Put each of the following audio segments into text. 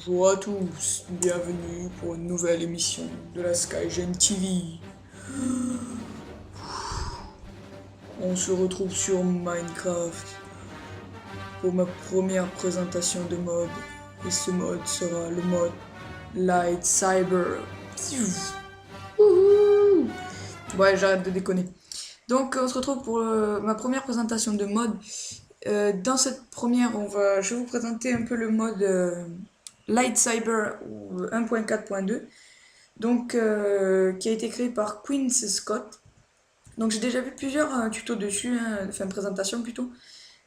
Bonjour à tous, bienvenue pour une nouvelle émission de la SkyGen TV. On se retrouve sur Minecraft pour ma première présentation de mode. Et ce mode sera le mode Light Cyber. Ouais, j'arrête de déconner. Donc on se retrouve pour ma première présentation de mode. Dans cette première, je vais vous présenter un peu le mode Light Cyber ou 1.4.2. Donc qui a été créé par Quincy Scott. Donc j'ai déjà vu plusieurs tutos dessus, hein, enfin présentations plutôt.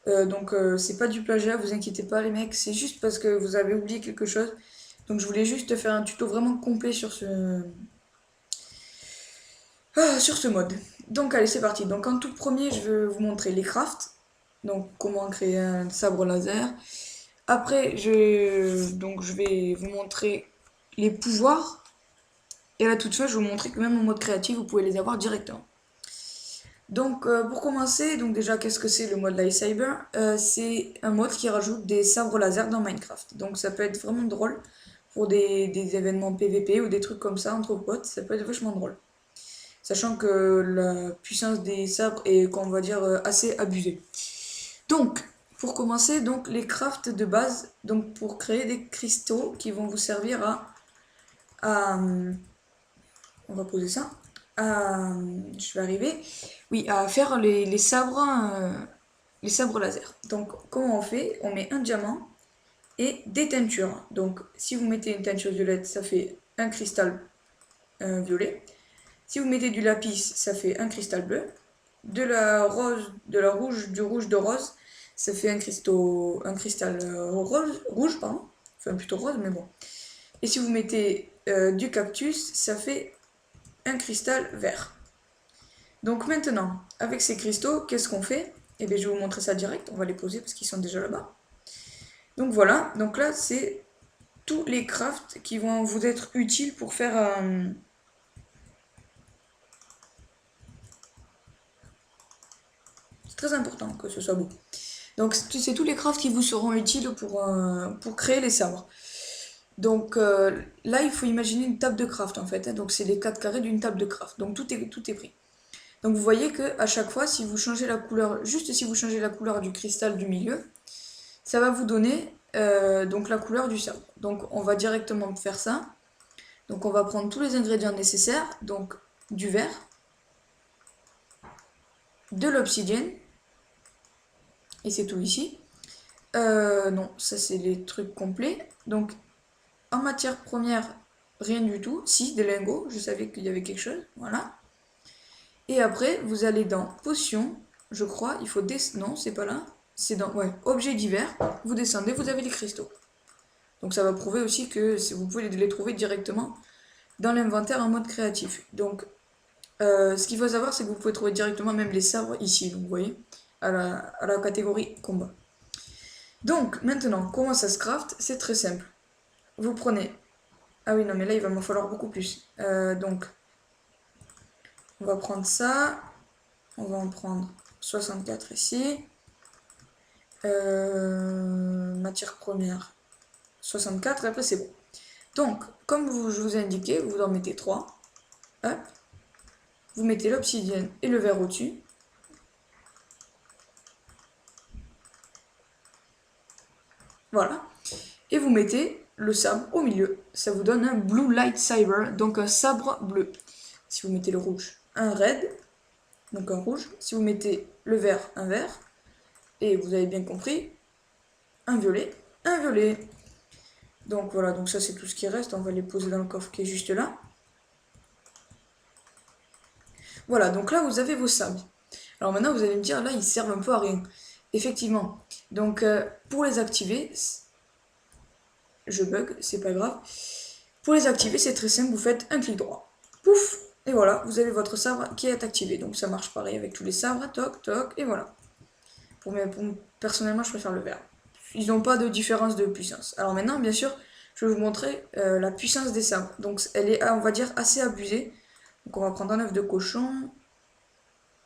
Donc c'est pas du plagiat, vous inquiétez pas les mecs, c'est juste parce que vous avez oublié quelque chose. Donc je voulais juste faire un tuto vraiment complet sur ce mode. Donc allez c'est parti. Donc en tout premier je vais vous montrer les crafts. Donc comment créer un sabre laser. Après je vais vous montrer les pouvoirs. Et à la toute fin je vais vous montrer que même en mode créatif vous pouvez les avoir directement. Donc pour commencer, donc déjà qu'est-ce que c'est le mode Light Cyber? C'est un mode qui rajoute des sabres laser dans Minecraft. Donc ça peut être vraiment drôle pour des événements PVP ou des trucs comme ça entre potes, ça peut être vachement drôle. Sachant que la puissance des sabres est, qu'on va dire, assez abusée. Donc, pour commencer, donc les crafts de base, donc pour créer des cristaux qui vont vous servir on va poser ça, je vais arriver, oui, à faire les sabres laser. Donc, comment on fait? On met un diamant et des teintures. Donc, si vous mettez une teinture violette, ça fait un cristal violet. Si vous mettez du lapis, ça fait un cristal bleu. De la rose, de la rouge, du rouge de rose, ça fait un cristal rouge, pardon. Enfin, plutôt rose, mais bon. Et si vous mettez du cactus, ça fait un cristal vert. Donc maintenant, avec ces cristaux, qu'est-ce qu'on fait? Eh bien, je vais vous montrer ça direct, on va les poser parce qu'ils sont déjà là-bas. Donc voilà, donc là, c'est tous les crafts qui vont vous être utiles pour faire c'est très important que ce soit beau. Donc c'est tous les crafts qui vous seront utiles pour créer les sabres. Donc là, il faut imaginer une table de craft en fait, hein. Donc c'est les 4 carrés d'une table de craft. Donc tout est pris. Donc vous voyez que à chaque fois, si vous changez la couleur, juste si vous changez la couleur du cristal du milieu, ça va vous donner donc la couleur du sabre. Donc on va directement faire ça. Donc on va prendre tous les ingrédients nécessaires, donc du verre, de l'obsidienne, et c'est tout ici. Non, ça c'est les trucs complets. Donc en matière première, rien du tout. Si, des lingots, je savais qu'il y avait quelque chose, voilà. Et après, vous allez dans potion, je crois, il faut non, c'est pas là. C'est dans, ouais, objet divers, vous descendez, vous avez les cristaux. Donc ça va prouver aussi que vous pouvez les trouver directement dans l'inventaire en mode créatif. Donc ce qu'il faut savoir, c'est que vous pouvez trouver directement même les sabres ici, donc vous voyez, à la catégorie combat. Donc maintenant, comment ça se craft? C'est très simple. Vous prenez... Ah oui, non, mais là, il va m'en falloir beaucoup plus. Donc, on va prendre ça. On va en prendre 64 ici. Matière première, 64, et après c'est bon. Donc, comme je vous ai indiqué, vous en mettez 3. Hop. Vous mettez l'obsidienne et le verre au-dessus. Voilà. Et vous mettez le sabre au milieu. Ça vous donne un Blue Light Cyber, donc un sabre bleu. Si vous mettez le rouge, un red, donc un rouge. Si vous mettez le vert, un vert. Et vous avez bien compris, un violet, un violet. Donc voilà, donc ça c'est tout ce qui reste. On va les poser dans le coffre qui est juste là. Voilà, donc là vous avez vos sabres. Alors maintenant vous allez me dire, là ils servent un peu à rien. Effectivement. Donc pour les activer, je bug, c'est pas grave. Pour les activer, c'est très simple, vous faites un clic droit. Pouf. Et voilà, vous avez votre sabre qui est activé. Donc ça marche pareil avec tous les sabres, toc, toc, et voilà. Personnellement, je préfère le vert. Ils n'ont pas de différence de puissance. Alors maintenant, bien sûr, je vais vous montrer la puissance des sabres. Donc elle est, on va dire, assez abusée. Donc on va prendre un œuf de cochon,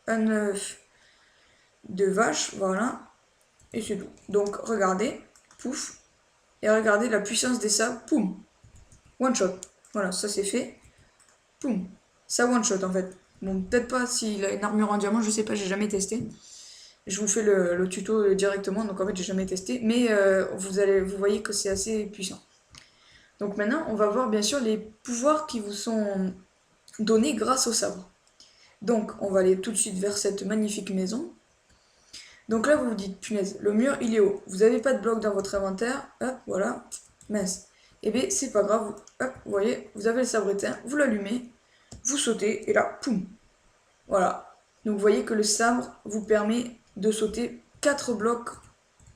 un œuf de vache, voilà. Et c'est tout. Donc regardez, pouf. Et regardez la puissance des sabres. Poum. One shot. Voilà, ça c'est fait. Poum. Ça one shot en fait. Bon, peut-être pas s'il a une armure en diamant, je sais pas, j'ai jamais testé. Je vous fais le tuto directement, donc en fait j'ai jamais testé. Mais vous voyez que c'est assez puissant. Donc maintenant, on va voir bien sûr les pouvoirs qui vous sont donnés grâce au sabre. Donc on va aller tout de suite vers cette magnifique maison. Donc là vous vous dites, punaise, le mur il est haut. Vous n'avez pas de bloc dans votre inventaire. Hop, voilà. Mince. Eh bien c'est pas grave. Hop, vous voyez, vous avez le sabre éteint, vous l'allumez, vous sautez et là, poum. Voilà. Donc vous voyez que le sabre vous permet de sauter 4 blocs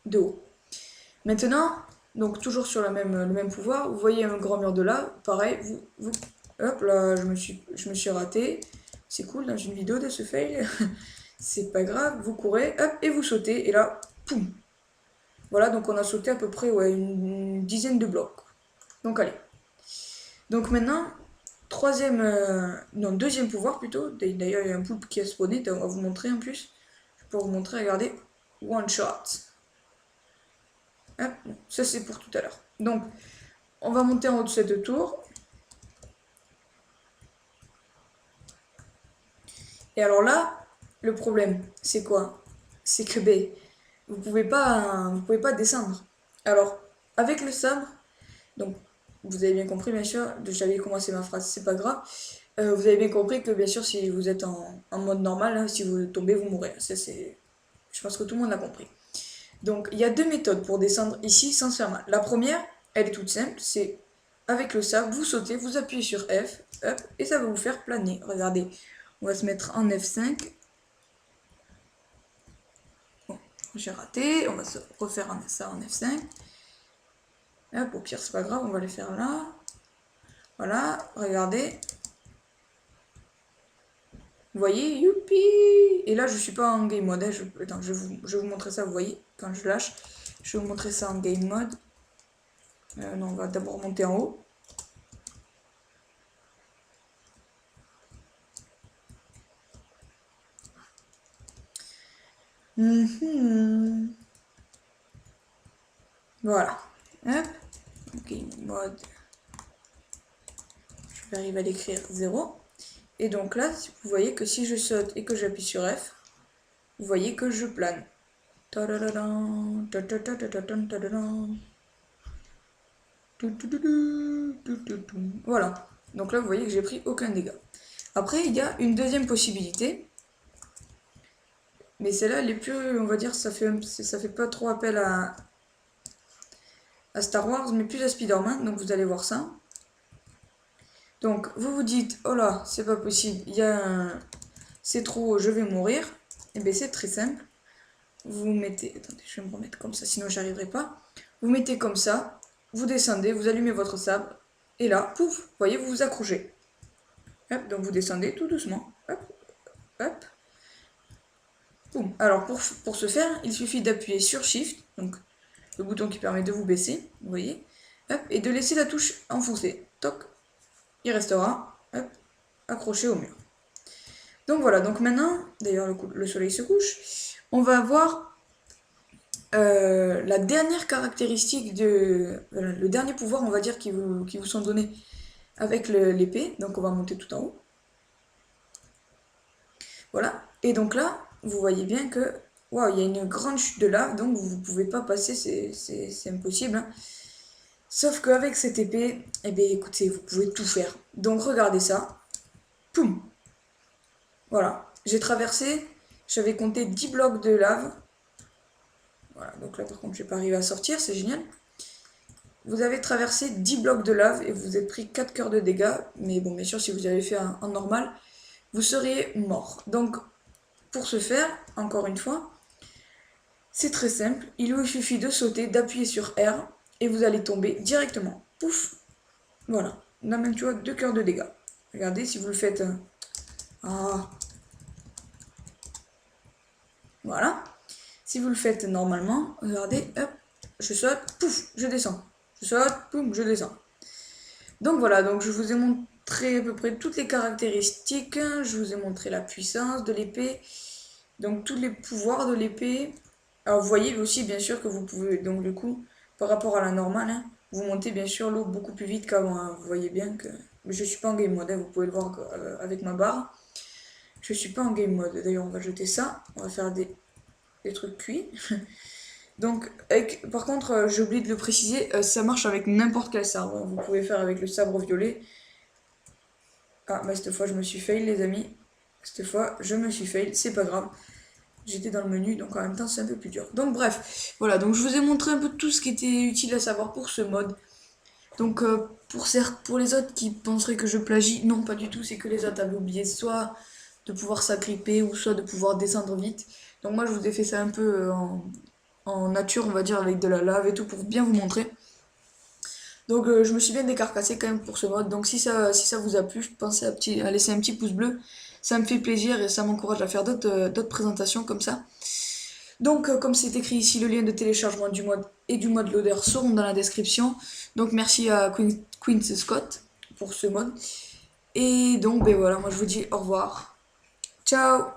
de haut. Maintenant, donc toujours sur le même pouvoir, vous voyez un grand mur de lave, pareil, hop là, je me suis raté, c'est cool dans une vidéo de ce fail, c'est pas grave, vous courez, hop, et vous sautez, et là, poum. Voilà, donc on a sauté à peu près ouais, une dizaine de blocs. Donc allez. Donc maintenant, deuxième pouvoir plutôt, d'ailleurs il y a un poulpe qui a spawné, on va vous montrer en plus, je peux vous montrer, regardez, one shot. Hop, ça c'est pour tout à l'heure. Donc, on va monter en haut de cette tour. Et alors là, le problème, c'est quoi? C'est que vous pouvez pas descendre. Alors, avec le sabre, donc vous avez bien compris bien sûr, j'avais commencé ma phrase, c'est pas grave. Vous avez bien compris que bien sûr si vous êtes en mode normal, hein, si vous tombez, vous mourrez. Ça c'est, je pense que tout le monde a compris. Donc il y a deux méthodes pour descendre ici sans se faire mal. La première, elle est toute simple, c'est avec le sabre, vous sautez, vous appuyez sur F, hop, et ça va vous faire planer. Regardez, on va se mettre en F5. Bon, j'ai raté, on va se refaire ça en F5. Hop, au pire c'est pas grave, on va le faire là. Voilà, regardez. Vous voyez, youpi! Et là, je suis pas en game mode. Hein, attends, je vais vous montrer ça, vous voyez, quand je lâche. Je vais vous montrer ça en game mode. Non, on va d'abord monter en haut. Voilà. Hop. Game mode. Je vais arriver à l'écrire 0. Et donc là, vous voyez que si je saute et que j'appuie sur F, vous voyez que je plane. Voilà. Donc là, vous voyez que j'ai pris aucun dégât. Après, il y a une deuxième possibilité. Mais celle-là, elle est plus, on va dire, ça fait pas trop appel à Star Wars, mais plus à Spider-Man. Donc vous allez voir ça. Donc vous vous dites, oh là, c'est pas possible, c'est trop haut, je vais mourir. Et bien c'est très simple. Vous mettez, attendez, je vais me remettre comme ça, sinon j'y arriverai pas. Vous mettez comme ça, vous descendez, vous allumez votre sabre, et là, pouf, vous voyez, vous vous accrochez. Hop, donc vous descendez tout doucement. Hop, hop. Boum. Alors pour ce faire, il suffit d'appuyer sur Shift, donc le bouton qui permet de vous baisser, vous voyez, hop, et de laisser la touche enfoncée. Toc, il restera, hop, accroché au mur. Donc voilà, donc maintenant, d'ailleurs le soleil se couche, on va avoir la dernière caractéristique le dernier pouvoir, on va dire, qui vous sont donnés avec l'épée. Donc on va monter tout en haut. Voilà, et donc là, vous voyez bien que, waouh, il y a une grande chute de lave, donc vous ne pouvez pas passer, c'est impossible. Hein. Sauf qu'avec cette épée, eh bien écoutez, vous pouvez tout faire. Donc regardez ça, poum. Voilà, j'ai traversé, j'avais compté 10 blocs de lave. Voilà, donc là par contre je vais pas arriver à sortir, c'est génial. Vous avez traversé 10 blocs de lave et vous êtes pris 4 cœurs de dégâts. Mais bon, bien sûr, si vous avez fait en normal, vous seriez mort. Donc, pour ce faire, encore une fois, c'est très simple. Il vous suffit de sauter, d'appuyer sur R et vous allez tomber directement. Pouf. Voilà. Là même, tu vois, 2 cœurs de dégâts. Regardez, si vous le faites... Ah. Voilà. Si vous le faites normalement, regardez, hop, je saute, pouf, je descends. Je saute, pouf, je descends. Donc voilà, donc je vous ai montré à peu près toutes les caractéristiques. Je vous ai montré la puissance de l'épée. Donc tous les pouvoirs de l'épée. Alors vous voyez aussi bien sûr que vous pouvez donc du coup par rapport à la normale, hein. Vous montez bien sûr l'eau beaucoup plus vite qu'avant, hein. Vous voyez bien que je suis pas en game mode, hein. Vous pouvez le voir avec ma barre. Je suis pas en game mode. D'ailleurs, on va jeter ça. On va faire des trucs cuits. Donc, par contre, j'ai oublié de le préciser, ça marche avec n'importe quel sabre. Vous pouvez faire avec le sabre violet. Ah, bah cette fois, je me suis fail, les amis. Cette fois, je me suis fail. C'est pas grave. J'étais dans le menu, donc en même temps, c'est un peu plus dur. Donc, bref. Voilà, donc je vous ai montré un peu tout ce qui était utile à savoir pour ce mode. Donc, pour les autres qui penseraient que je plagie, non, pas du tout. C'est que les autres avaient oublié soit de pouvoir s'agripper ou soit de pouvoir descendre vite. Donc, moi, je vous ai fait ça un peu en nature, on va dire, avec de la lave et tout, pour bien vous montrer. Donc je me suis bien décarcassé quand même pour ce mode. Donc si ça vous a plu, pensez à laisser un petit pouce bleu. Ça me fait plaisir et ça m'encourage à faire d'autres présentations comme ça. Donc comme c'est écrit ici, le lien de téléchargement du mode et du mode loader seront dans la description. Donc merci à Queen Scott pour ce mode. Et donc ben voilà, moi je vous dis au revoir. Ciao.